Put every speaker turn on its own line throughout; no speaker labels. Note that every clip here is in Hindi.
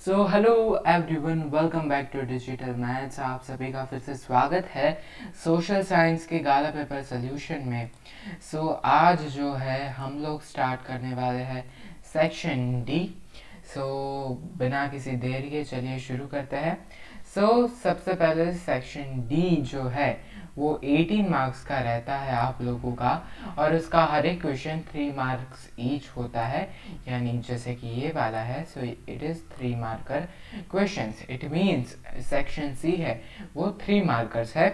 So hello everyone, welcome back to digital maths. आप सभी का फिर से स्वागत है सोशल साइंस के गाला पेपर सोल्यूशन में। आज जो है हम लोग स्टार्ट करने वाले हैं सेक्शन डी। सो बिना किसी देरी के चलिए शुरू करते हैं। सबसे पहले सेक्शन डी जो है वो 18 मार्क्स का रहता है आप लोगों का, और उसका हर एक क्वेश्चन 3 मार्क्स ईच होता है। यानी जैसे कि ये वाला है, so it is 3 marker questions. It means section C है वो 3 मार्कर्स है।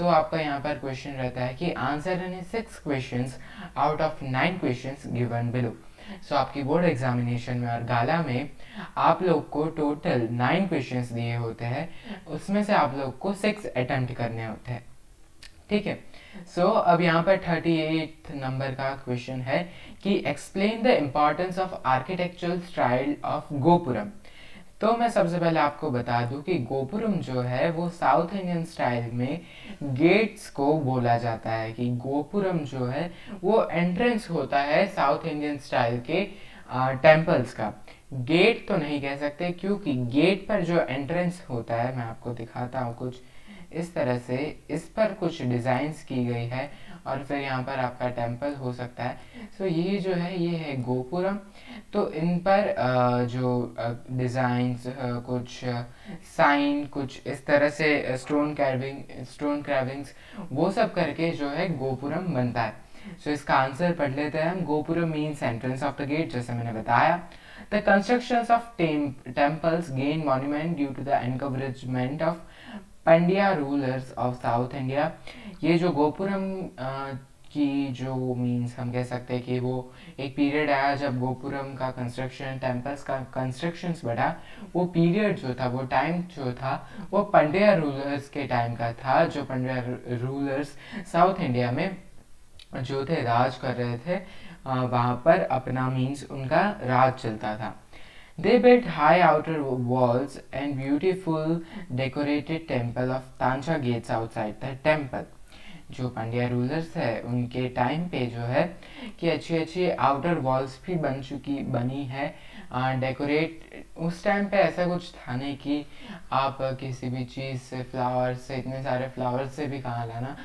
आपका यहाँ पर क्वेश्चन रहता है कि answer any 6 questions out of 9 questions given below. आपकी बोर्ड एग्जामिनेशन में और गाला में आप लोग को टोटल 9 क्वेश्चंस दिए होते हैं, उसमें से आप लोग को 6 अटेम्प्ट करने होते हैं। ठीक है। अब यहाँ पर 38 नंबर का क्वेश्चन है कि explain the importance of architectural style of gopuram. तो मैं सबसे पहले आपको बता दूं कि गोपुरम जो है वो साउथ इंडियन स्टाइल में गेट्स को बोला जाता है, कि गोपुरम जो है वो एंट्रेंस होता है साउथ इंडियन स्टाइल के टेम्पल्स का। गेट तो नहीं कह सकते, क्योंकि गेट पर जो एंट्रेंस होता है, मैं आपको दिखाता हूँ कुछ इस तरह से। इस पर कुछ डिज़ाइंस की गई है और फिर यहाँ पर आपका टेम्पल हो सकता है। ये जो है ये है गोपुरम। तो इन पर जो डिज़ाइंस, कुछ साइन, कुछ इस तरह से स्टोन कैर्विंग्स, वो सब करके जो है गोपुरम बनता है। इसका आंसर पढ़ लेते हैं हम। Gopuram means entrance of the gate, जैसे मैंने बताया। The constructions of temples gain monument due to the encouragement of Pandya rulers of South India. ये जो गोपुरम की जो मीन्स हम कह सकते हैं कि वो एक पीरियड आया जब गोपुरम का कंस्ट्रक्शन, टेम्पल्स का कंस्ट्रक्शंस बढ़ा। वो पीरियड जो था, वो टाइम जो था, वो पंड्या रूलर्स के टाइम का था। जो पंड्या रूलर्स साउथ इंडिया में जो थे, राज कर रहे थे, वहाँ पर अपना मीन्स उनका राज चलता था। They built high outer walls and beautiful decorated temple of Tancha gates outside the temple. जो पांड्या रूलर्स है उनके टाइम पे जो है कि अच्छी अच्छी आउटर वॉल्स भी बनी है। डेकोरेट उस टाइम पे ऐसा कुछ था नहीं कि आप किसी भी चीज़ से, फ्लावर्स से, इतने सारे फ्लावर्स से भी कहाँ लाना।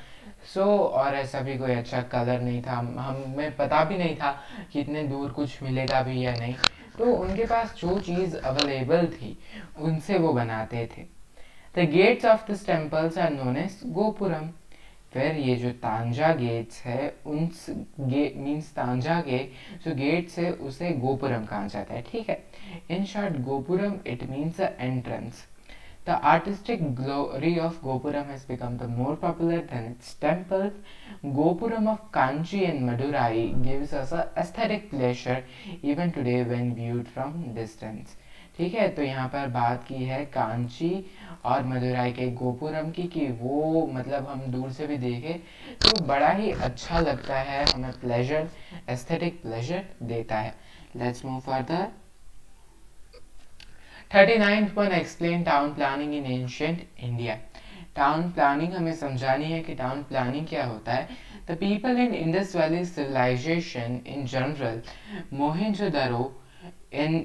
और ऐसा भी कोई अच्छा कलर नहीं था, हमें पता भी नहीं था कि इतने दूर कुछ मिलेगा भी या नहीं। तो उनके पास जो चीज़ अवेलेबल थी उनसे वो बनाते थे। The gates of this temples are known as gopuram. फिर ये जो तांजा गेट्स है, उन गेट मीन्स तांजा के जो गेट्स है उसे गोपुरम कहा जाता है। ठीक है। In short gopuram it means the entrance. The artistic glory of Gopuram has become the more popular than its temple. Gopuram of Kanchi and Madurai gives us a aesthetic pleasure even today when viewed from distance. ठीक है। तो यहाँ पर बात की है कांची और मदुराई के गोपुरम की, कि वो मतलब हम दूर से भी देखें तो बड़ा ही अच्छा लगता है, हमें प्लेजर, एस्थेटिक प्लेजर देता है। Let's move further. 39th one, explain town planning in ancient India. Town planning हमें समझानी है कि टाउन प्लानिंग क्या होता है। The people in Indus Valley Civilisation in general, Mohenjodaro in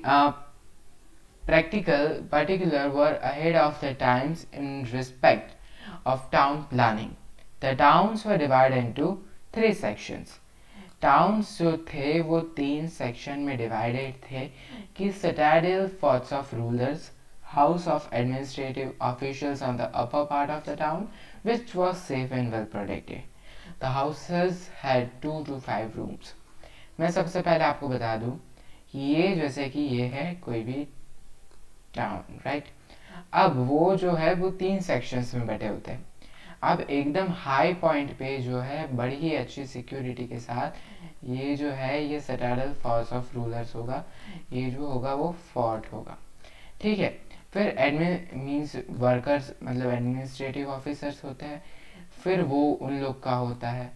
particular were ahead of their times in respect of town planning. The towns were divided into 3 sections. Towns जो थे वो 3 सेक्शन में डिवाइडेड थे, कि citadel forts of rulers, house of administrative officials on the upper part of the town, which was safe and well protected. The houses had 2 to 5 rooms. मैं सबसे पहले आपको बता दूं कि ये जैसे कि ये है कोई भी टाउन, राइट। अब वो जो है वो 3 सेक्शंस में बटे होते हैं। अब एकदम हाई पॉइंट पे जो है बड़ी ही अच्छी सिक्योरिटी के साथ ये जो है ये सिटाडल फोर्स ऑफ रूलर्स होगा। ये जो होगा वो फोर्ट होगा। ठीक है। फिर एडमिन मीन्स वर्कर्स, मतलब एडमिनिस्ट्रेटिव ऑफिसर्स होते हैं, फिर वो उन लोग का होता है।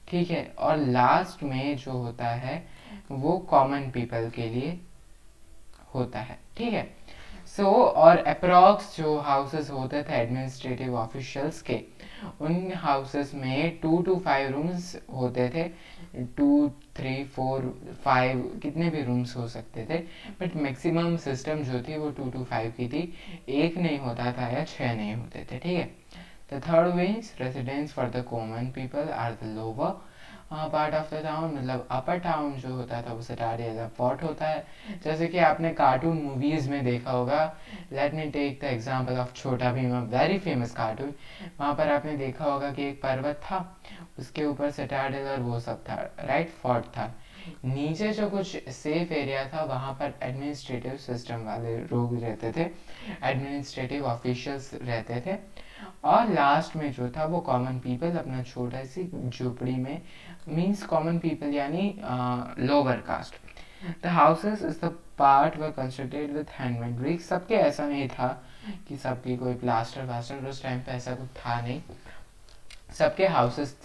ठीक है। और लास्ट में जो होता है वो कॉमन पीपल के लिए होता है। ठीक है। और अप्रॉक्स जो हाउसेस होते थे एडमिनिस्ट्रेटिव ऑफिशियल्स के, उन हाउसेस में 2 to 5 रूम्स होते थे, 2, 3, 4, 5 कितने भी रूम्स हो सकते थे, बट मैक्सिमम सिस्टम जो थी वो 2 to 5 की थी, एक नहीं होता था या 6 नहीं होते थे, ठीक है। The third means residence for the common people are the lower part of the town, मतलब अपर टाउन जो होता था वो सटारी एज अ फोर्ट होता है। जैसे कि आपने कार्टून मूवीज में देखा होगा, let me take the example of Chhota Bheem, very famous cartoon. वहाँ पर आपने देखा होगा कि एक पर्वत था, उसके ऊपर सिटाडेल और वो सब था, राइट, फोर्ट था। नीचे जो कुछ सेफ एरिया था वहाँ पर एडमिनिस्ट्रेटिव सिस्टम वाले लोग रहते थे, एडमिनिस्ट्रेटिव ऑफिशियल्स रहते थे, और लास्ट में जो था वो कॉमन पीपल अपना छोटा सी झोपड़ी में, मीन्स कॉमन पीपल यानी lower caste. The houses is the part were constructed with handmade bricks. सबके ऐसा नहीं था कि सबकी कोई प्लास्टर वास्टर, उस टाइम पे ऐसा कुछ था नहीं, सबके हाउसेस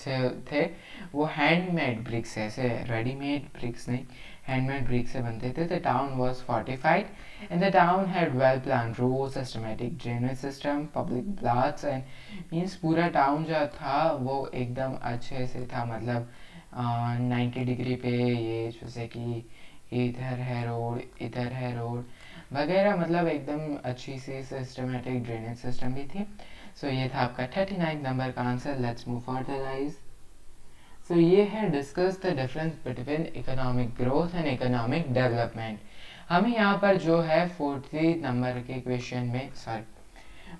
थे वो हैंडमेड ब्रिक्स, ऐसे रेडीमेड ब्रिक्स नहीं, हैंडमेड ब्रिक्स से बनते थे। The town was fortified and the town had well plan road, systematic drainage system, public baths and means पूरा टाउन जो था वो एकदम अच्छे से था, मतलब 90 डिग्री पे, ये जैसे कि इधर है रोड वगैरह, मतलब एकदम अच्छी सी सिस्टमैटिक ड्रेनेज सिस्टम भी थी। ये था आपका 39 नंबर का answer. Let's move further guys. ये है discuss the difference between economic growth and economic development. हमें यहाँ पर जो है 40 नंबर के क्वेश्चन में,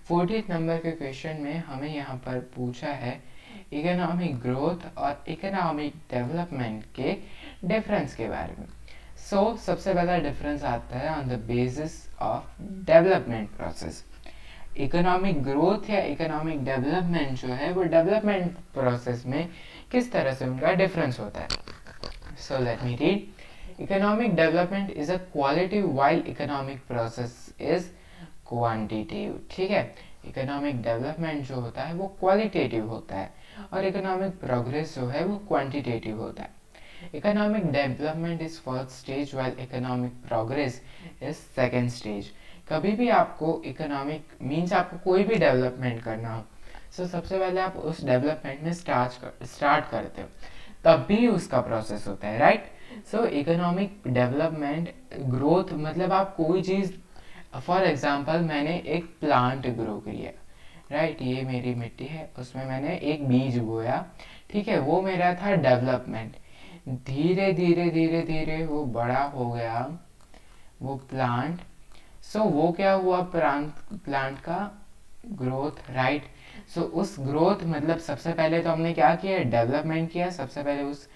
40 नंबर के क्वेश्चन में हमें यहाँ पर पूछा है इकोनॉमिक ग्रोथ और इकोनॉमिक डेवलपमेंट के डिफरेंस के बारे में। सबसे पहला डिफरेंस आता है on the basis of development process. Economic growth या इकोनॉमिक डेवलपमेंट जो है वो डेवलपमेंट प्रोसेस में किस तरह से उनका डिफरेंस होता है। So let me read. Economic development is a qualitative while economic process is quantitative, ठीक है। इकोनॉमिक डेवलपमेंट जो होता है वो क्वालिटेटिव होता है और इकोनॉमिक प्रोग्रेस जो है वो क्वांटिटेटिव होता है। Economic development is first stage while economic progress is second stage. कभी भी आपको इकोनॉमिक मीन्स आपको कोई भी डेवलपमेंट करना हो, सबसे पहले आप उस डेवलपमेंट में स्टार्ट करते हो, तब भी उसका प्रोसेस होता है, राइट। इकोनॉमिक डेवलपमेंट ग्रोथ मतलब आप कोई चीज़, फॉर एग्जांपल मैंने एक प्लांट ग्रो किया, राइट, ये मेरी मिट्टी है, उसमें मैंने एक बीज बोया, ठीक है, वो मेरा था डेवलपमेंट। धीरे धीरे धीरे धीरे वो बड़ा हो गया वो प्लांट। वो क्या हुआ, प्लांट का ग्रोथ, राइट। उस ग्रोथ मतलब सबसे पहले तो हमने क्या किया, डेवलपमेंट किया, सबसे पहले उस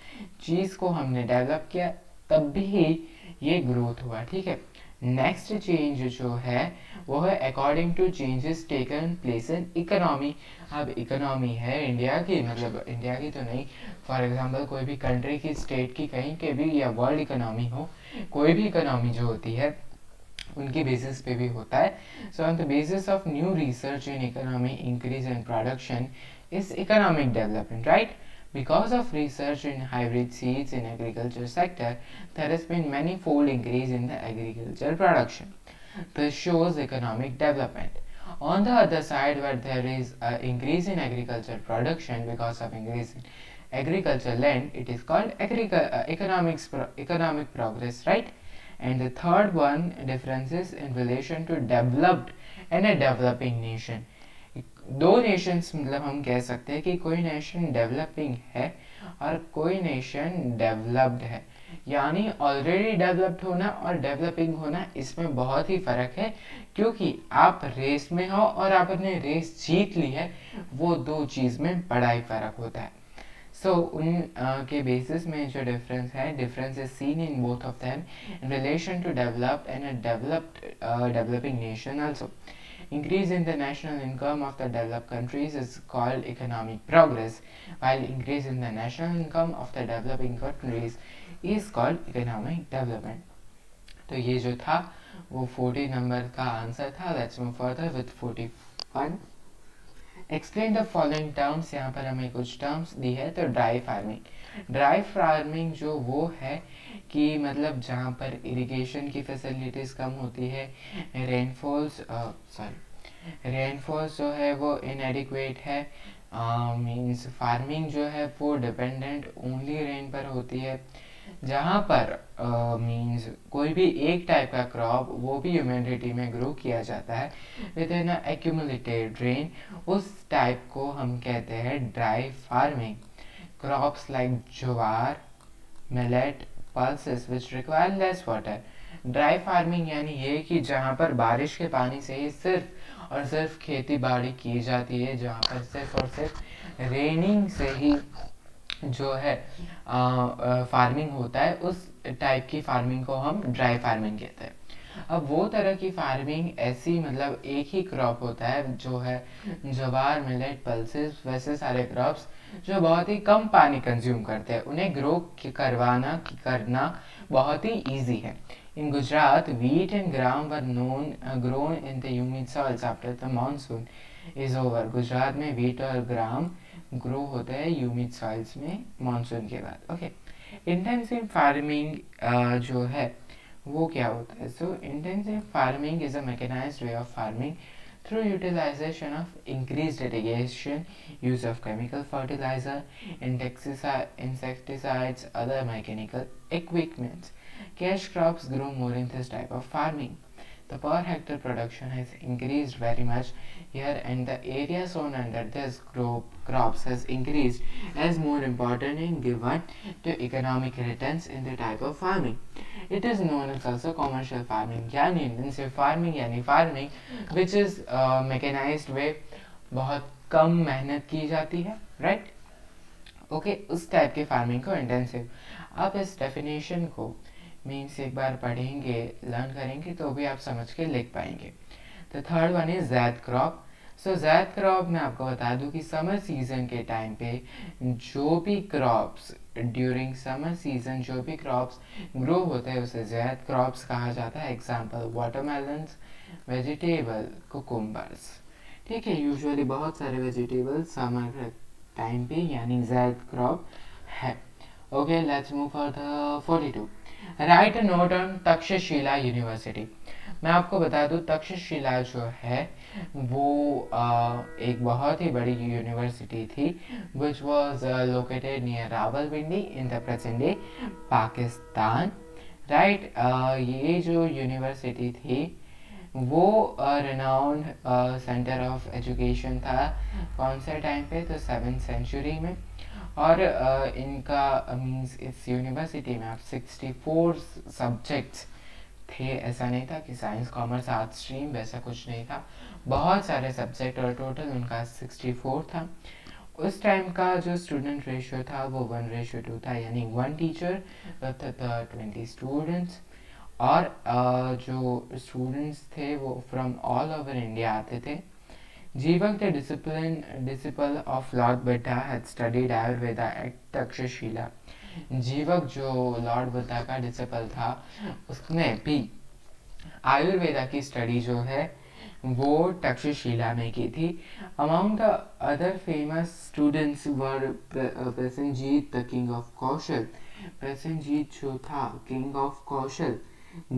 चीज को हमने डेवलप किया, तब भी ये ग्रोथ हुआ, ठीक है। नेक्स्ट चेंज जो है वो है according to changes taken place in economy. अब इकोनॉमी है इंडिया की, मतलब इंडिया की तो नहीं, फॉर एग्जांपल कोई भी कंट्री की, स्टेट की, कहीं के भी, या वर्ल्ड इकोनॉमी हो, कोई भी इकोनॉमी जो होती है उनके बेसिस पे भी होता है। On the basis of new research in economy increase in production is economic development, right. Because of research in hybrid seeds in agriculture sector, there has been many-fold increase in the agriculture production. This shows economic development. On the other side, where there is an increase in agriculture production because of increase in agriculture land, it is called economic progress, right? And the third one, differences in relation to developed and a developing nation. दो नेशंस मतलब हम कह सकते हैं कि कोई नेशन डेवलपिंग है और कोई नेशन डेवलप्ड है, यानी ऑलरेडी डेवलप्ड होना और डेवलपिंग होना, इसमें बहुत ही फर्क है, क्योंकि आप रेस में हो और आपने रेस जीत ली है, वो दो चीज में बड़ा ही फर्क होता है। उन के बेसिस में जो डिफरेंस है, difference is seen in both of them in relation to developed and a developing nation also. Increase in the national income of the developed countries is called economic progress, while increase in the national income of the developing countries is called economic development. तो ये जो था वो 40 नंबर का आंसर था। Let's move further with 41. Explain the following terms। यहाँ पर हमें कुछ टर्म्स दी है, तो ड्राई फार्मिंग, ड्राई फार्मिंग जो वो है कि मतलब जहाँ पर इरिगेशन की फैसिलिटीज़ कम होती है, रेनफॉल्स जो है वो इनएडिक्वेट है, मींस फार्मिंग जो है वो डिपेंडेंट ओनली रेन पर होती है, जहाँ पर मींस कोई भी एक टाइप का क्रॉप वो भी ह्यूमिडिटी में ग्रो किया जाता है विद इन एक्यूमुलेटेड रेन, उस टाइप को हम कहते हैं dry farming. Crops like jowar, millet, pulses which require less water. Dry farming यानी ये कि जहाँ पर बारिश के पानी से ही सिर्फ और सिर्फ खेती बाड़ी की जाती है, जहाँ पर सिर्फ और सिर्फ रेनिंग से ही जो है फार्मिंग होता है, उस टाइप की फार्मिंग को हम ड्राई फार्मिंग कहते हैं। अब वो तरह की फार्मिंग ऐसी मतलब एक ही क्रॉप होता है जो है ज्वार, मिलेट, पल्सेस, वैसे सारे क्रॉप्स जो बहुत ही कम पानी कंज्यूम करते हैं, उन्हें ग्रो करना बहुत ही इजी है। In Gujarat, wheat and gram were grown in the humid soils after the monsoon is over. Gujarat में wheat और ग्राम ग्रो होते हैं ह्यूमिड सॉइल्स में मानसून के बाद। ओके, इंटेंसिव फार्मिंग जो है वो क्या होता है? So intensive farming is a mechanised way of farming through utilization of increased irrigation, use of chemical fertilizer, insecticides, other mechanical equipments. Cash crops grow more in this type of farming. The per hectare production has increased very much here, and the area sown under this crops has increased as more important in given to economic returns in the type of farming. It is known as also commercial farming यानी intensive farming यानी farming which is mechanized way, बहुत कम मेहनत की जाती है, राइट? ओके, उस टाइप की फार्मिंग को इंटेंसिव। आप इस डेफिनेशन को मीन्स एक बार पढ़ेंगे, लर्न करेंगे तो भी आप समझ के लिख पाएंगे। The third one is Zaid crop. So Zaid crop मैं आपको बता दूं कि समर सीजन के टाइम पे जो भी क्रॉप्स ड्यूरिंग समर सीजन जो भी क्रॉप्स ग्रो होते हैं उसे जैद क्रॉप्स कहा जाता है। Example watermelons, vegetable, cucumbers. ठीक है, यूजुअली बहुत सारे वेजिटेबल्स समर टाइम पे यानी जैद क्रॉप है। Okay, let's move for the 42। Right note on Takshashila university. मैं आपको बता दूं तक्षशिला जो है वो एक बहुत ही बड़ी यूनिवर्सिटी थी which was located near Rawalpindi in the present day Pakistan, right. ये जो यूनिवर्सिटी थी वो रिनाउंड सेंटर ऑफ एजुकेशन था। कौन से टाइम पे? तो 7th सेंचुरी में। और इनका मीन्स इस यूनिवर्सिटी में आप 64 सब्जेक्ट्स थे। ऐसा नहीं था कि साइंस, कॉमर्स, आर्ट्स स्ट्रीम, वैसा कुछ नहीं था, बहुत सारे सब्जेक्ट और टोटल उनका 64 था। उस टाइम का जो स्टूडेंट रेशियो था वो 1:2 था, यानी 1 टीचर विद 20 स्टूडेंट्स। और जो स्टूडेंट्स थे वो फ्रॉम ऑल ओवर इंडिया आते थे। Jivak, the disciple of Lord Buddha, had studied Ayurveda at Takshashila. जीवक जो लॉर्ड बुद्धा का डिसिपल था उसने भी आयुर्वेदा की स्टडी जो है वो तक्षशिला में की थी। Among the other famous students were Prasenjit the king of Kaushal. Prasenjit जो था king of Kaushal,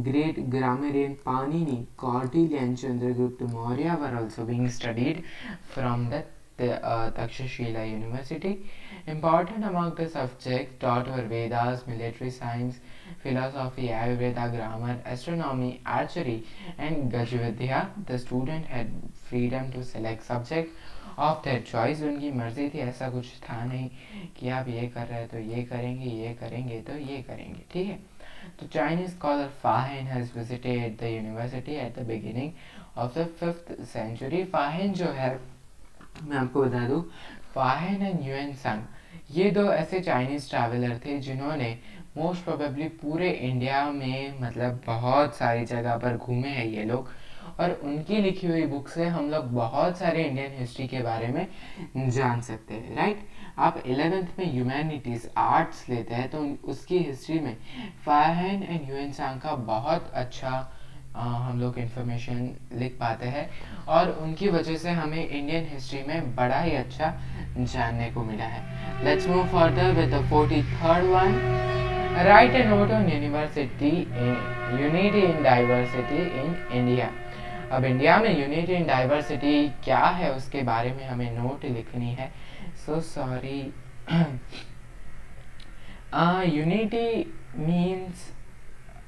great grammarian Panini, Kautilya and Chandragupta Maurya were also being studied from the Takshashila University. Important among the subjects taught were Vedas, military science, philosophy, Ayurveda, grammar, astronomy, archery and Gajvidya. The student had freedom to select subject of their choice. उनकी मर्जी थी, ऐसा कुछ था नहीं कि आप ये कर रहे हैं तो ये करेंगे, ये करेंगे तो ये करेंगे, ठीक है। The Chinese scholar Fahen has visited the university at the beginning of the 5th century. Fahen जो है मैं आपको बता दूं, फाहेन एंड ह्यूएन सांग ये दो ऐसे चाइनीज ट्रैवलर थे जिन्होंने मोस्ट प्रोबेबली पूरे इंडिया में मतलब बहुत सारी जगह पर घूमे हैं ये लोग, और उनकी लिखी हुई बुक से हम लोग बहुत सारे इंडियन हिस्ट्री के बारे में जान सकते हैं, राइट। आप 11th में ह्यूमैनिटीज आर्ट्स लेते हैं तो उसकी हिस्ट्री में फाहेन एंड ह्यूएन सांग का बहुत अच्छा हम लोग इंफॉर्मेशन लिख पाते हैं, और उनकी वजह से हमें इंडियन हिस्ट्री में बड़ा ही अच्छा जानने को मिला है। Let's move further with the 43rd one. Right A note on university unity in diversity in India. अब इंडिया में यूनिटी इन डाइवर्सिटी क्या है उसके बारे में हमें नोट लिखनी है। So sorry. यूनिटी मीन्स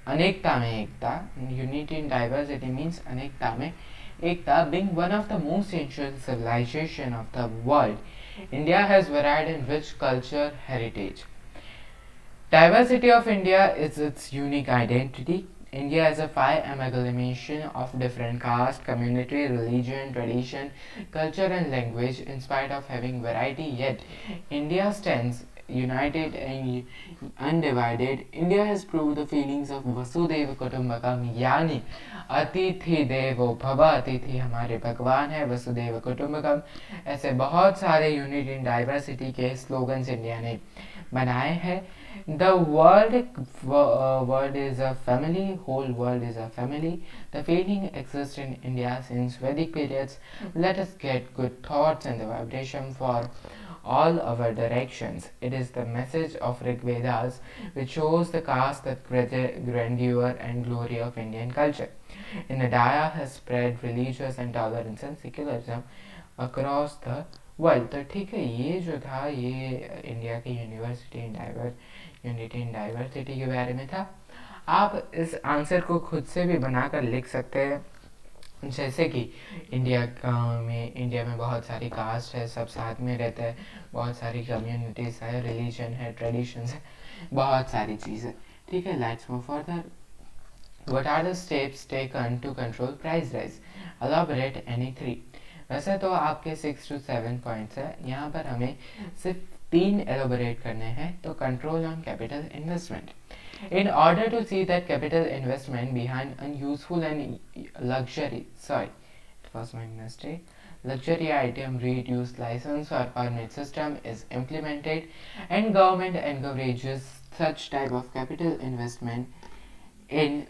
अनेकता में एकता। यूनिटी इन डाइवर्सिटी मीन्स अनेकता में एकता। Being one of the most ancient civilization of the world, India has varied and rich culture heritage. Diversity of India is its unique identity. India is a five amalgamation of different caste, community, religion, tradition, culture and language. In spite of having variety, yet India stands united and undivided. India has proved the feelings of Vasudhaiva Kutumbakam, यानी अतिथि देवो भव, अतिथि हमारे भगवान है, वसुदेव कुटुंबकम। ऐसे बहुत सारे यूनिट इन डाइवर्सिटी के स्लोगन्स इंडिया ने बनाए हैं। The world is a family, whole world is a family. The feeling exists in India since Vedic periods. Let us get good thoughts and the vibration for all our directions. It is the message of Rig Vedas which shows the caste, the grandeur and glory of Indian culture. In India has spread religious and tolerance and secularism across the world. तो ठीक है, ये जो था ये इंडिया की यूनिटी इन डाइवर्सिटी के बारे में था। आप इस आंसर को खुद से भी बनाकर लिख सकते हैं। जैसे कि इंडिया में बहुत सारी कास्ट है, सब साथ में रहते हैं, बहुत सारी कम्युनिटीज़ है, रिलीजन है, ट्रेडिशंस है, बहुत सारी चीज़ें। ठीक है, let's move further. What are the steps taken to control price rise? Elaborate any three. वैसे तो आपके 6 to 7 पॉइंट्स है, यहाँ पर हमें सिर्फ 3 एलोबरेट करने हैं। तो control on capital investment. In order to see that capital investment behind unuseful and it was my mistake, luxury item reduce license or permit system is implemented and government encourages such type of capital investment in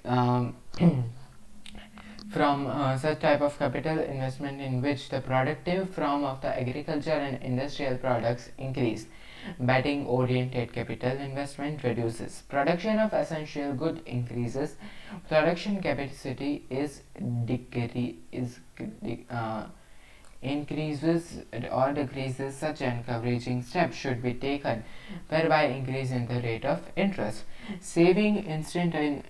from such type of capital investment in which the productive form of the agriculture and industrial products increase. Betting oriented capital investment reduces production of essential good, increases production capacity increases or decreases. Such encouraging steps should be taken, whereby increasing the rate of interest. Saving instant and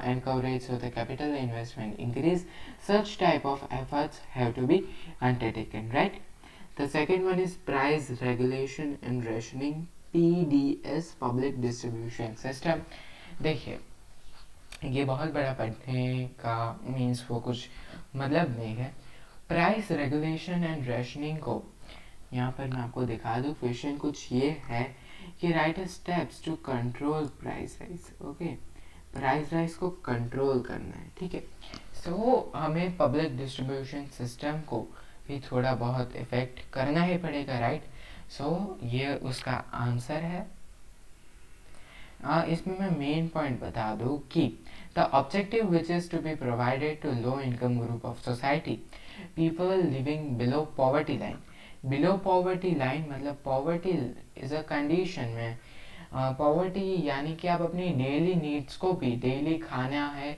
encourage so the capital investment increase. Such type of efforts have to be undertaken, right? The second one is price regulation and rationing, PDS, public distribution system. देखिए, ये बहुत बड़ा पढ़ने का मीन्स वो कुछ मतलब नहीं है। प्राइस रेगुलेशन एंड रेशनिंग को यहाँ पर मैं आपको दिखा दूँ। क्वेश्चन कुछ ये है कि right steps to control price rise. Okay, price rise को कंट्रोल करना है, ठीक है। सो हमें पब्लिक डिस्ट्रीब्यूशन सिस्टम को भी थोड़ा बहुत इफेक्ट करना ही पड़ेगा, राइट। सो ये उसका आंसर है। इसमें मैं मेन पॉइंट बता दूँ कि the objective which is to be provided to low income group of society, people living below poverty line. Below poverty line मतलब पॉवर्टी इज अ कंडीशन में, पॉवर्टी यानी कि आप अपनी डेली नीड्स को भी, डेली खाना है,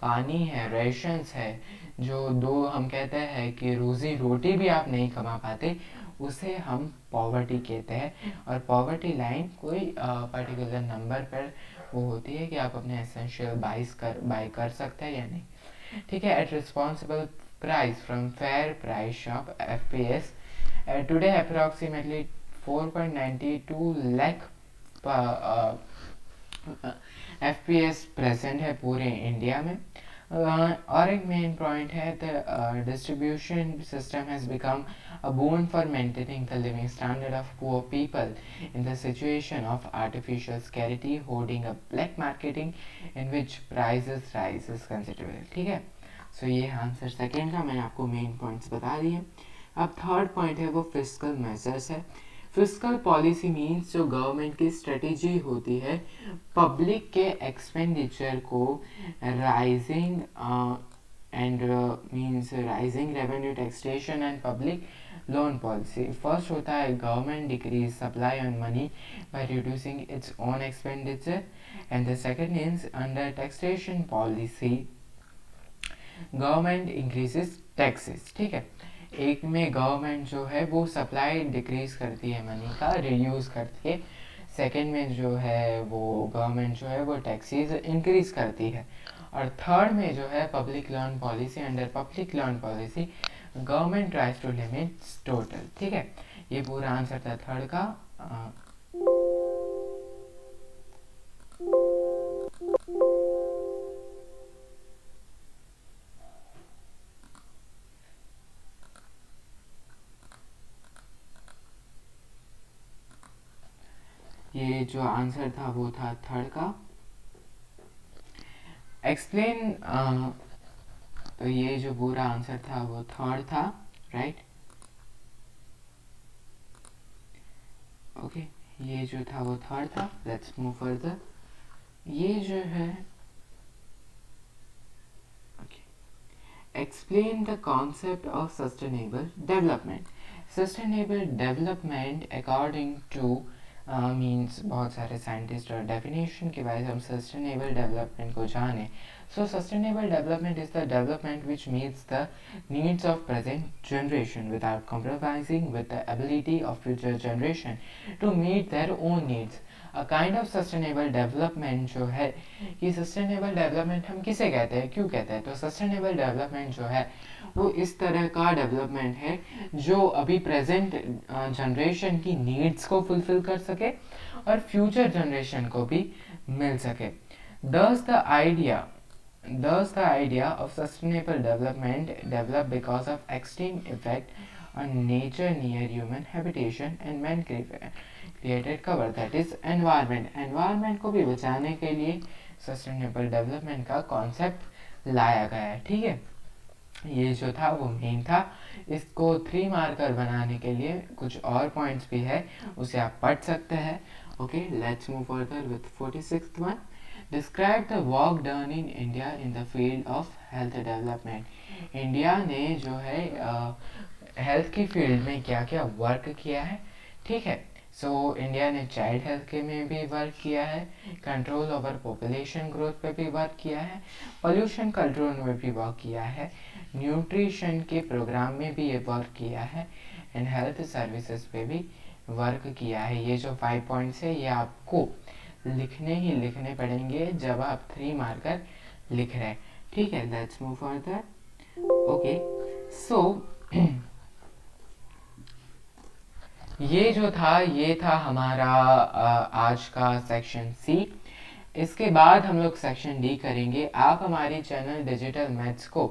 पानी है, रेशंस है, जो दो हम कहते हैं कि रोजी रोटी भी आप नहीं कमा पाते, उसे हम पॉवर्टी कहते हैं। और पॉवर्टी लाइन कोई पर्टिकुलर नंबर पर वो होती है कि आप अपने एसेंशियल बाई कर सकते हैं या नहीं, ठीक है। At responsible price from fair price shop FPS today approximately 4.92 lakh FPS present है पूरे इंडिया में। और एक मेन पॉइंट है the distribution system has become a boon for maintaining the living standard of poor people in the situation of artificial scarcity, hoarding a black marketing in which prices rises considerably, ठीक है। सो ये आंसर सेकेंड का, मैंने आपको मेन पॉइंट्स बता दिए। अब थर्ड पॉइंट है वो फिस्कल मेजर्स है। फिस्कल पॉलिसी मीन्स जो गवर्नमेंट की स्ट्रेटेजी होती है पब्लिक के एक्सपेंडिचर को rising and means rising revenue taxation and public loan policy. First होता है government decrease supply on money by reducing its own expenditure, and the second is under taxation policy government increases taxes. ठीक है, एक में गवर्नमेंट जो है वो सप्लाई डिक्रीज करती है मनी का, रिड्यूस करती है. सेकेंड में जो है वो गवर्नमेंट जो है वो टैक्सेस इंक्रीज करती है. और थर्ड में जो है public loan policy, under public loan policy government tries to limit total. ठीक है, ये पूरा आंसर था थर्ड का. ये जो आंसर था वो था थर्ड का. एक्सप्लेन, तो ये जो पूरा आंसर था वो थर्ड था, राइट. ओके, ये जो था वो थर्ड था. Let's move further. ये जो है explain the concept of sustainable development. Sustainable development according to means बहुत सारे साइंटिस्ट और डेफिनेशन के बाद हम सस्टेनेबल डेवलपमेंट को जाने. सो sustainable development is the development which meets the needs of present generation without compromising with the ability of future generation to meet their own needs. A kind of sustainable development जो है, ये सस्टेनेबल डेवलपमेंट हम किसे कहते हैं, क्यों कहते हैं? तो सस्टेनेबल डेवलपमेंट जो है वो इस तरह का डेवलपमेंट है जो अभी प्रेजेंट जनरेशन की नीड्स को फुलफिल कर सके और फ्यूचर जनरेशन को भी मिल सके. Thus the idea of sustainable development developed because of extreme effect on nature near human habitation and man created cover, that is environment. environment को भी बचाने के लिए sustainable development का concept लाया गया है. ठीक है, ये जो था वो मेन था. इसको 3 मार्कर बनाने के लिए कुछ और पॉइंट्स भी है, उसे आप पढ़ सकते हैं. Okay, let's move further with 46th one. Describe the work done in India in the field of health development. India ने जो है हेल्थ की फील्ड में क्या क्या वर्क किया है. ठीक है, सो इंडिया ने चाइल्ड हेल्थ के में भी वर्क किया है, कंट्रोल ओवर पॉपुलेशन ग्रोथ पे भी वर्क किया है, पोल्यूशन कंट्रोल में भी वर्क किया है, न्यूट्रिशन के प्रोग्राम में भी ये वर्क किया है, एंड हेल्थ सर्विसेज पे भी वर्क किया है. ये जो 5 पॉइंट्स है ये आपको लिखने पड़ेंगे जब आप 3 मार्कर लिख रहे हैं. ठीक है, लेट्स मूव फर्दर. ओके, सो ये जो था ये था हमारा आज का सेक्शन सी. इसके बाद हम लोग सेक्शन डी करेंगे. आप हमारे चैनल डिजिटल मैथ्स को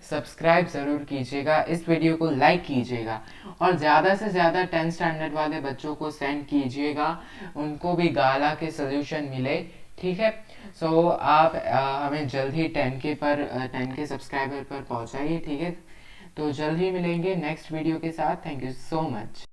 सब्सक्राइब ज़रूर कीजिएगा, इस वीडियो को लाइक कीजिएगा और ज़्यादा से ज़्यादा 10th स्टैंडर्ड वाले बच्चों को सेंड कीजिएगा, उनको भी गाला के सोल्यूशन मिले. ठीक है, सो आप हमें जल्द ही 10 के सब्सक्राइबर पर पहुंचाइए. ठीक है, तो जल्द ही मिलेंगे नेक्स्ट वीडियो के साथ. Thank you so much.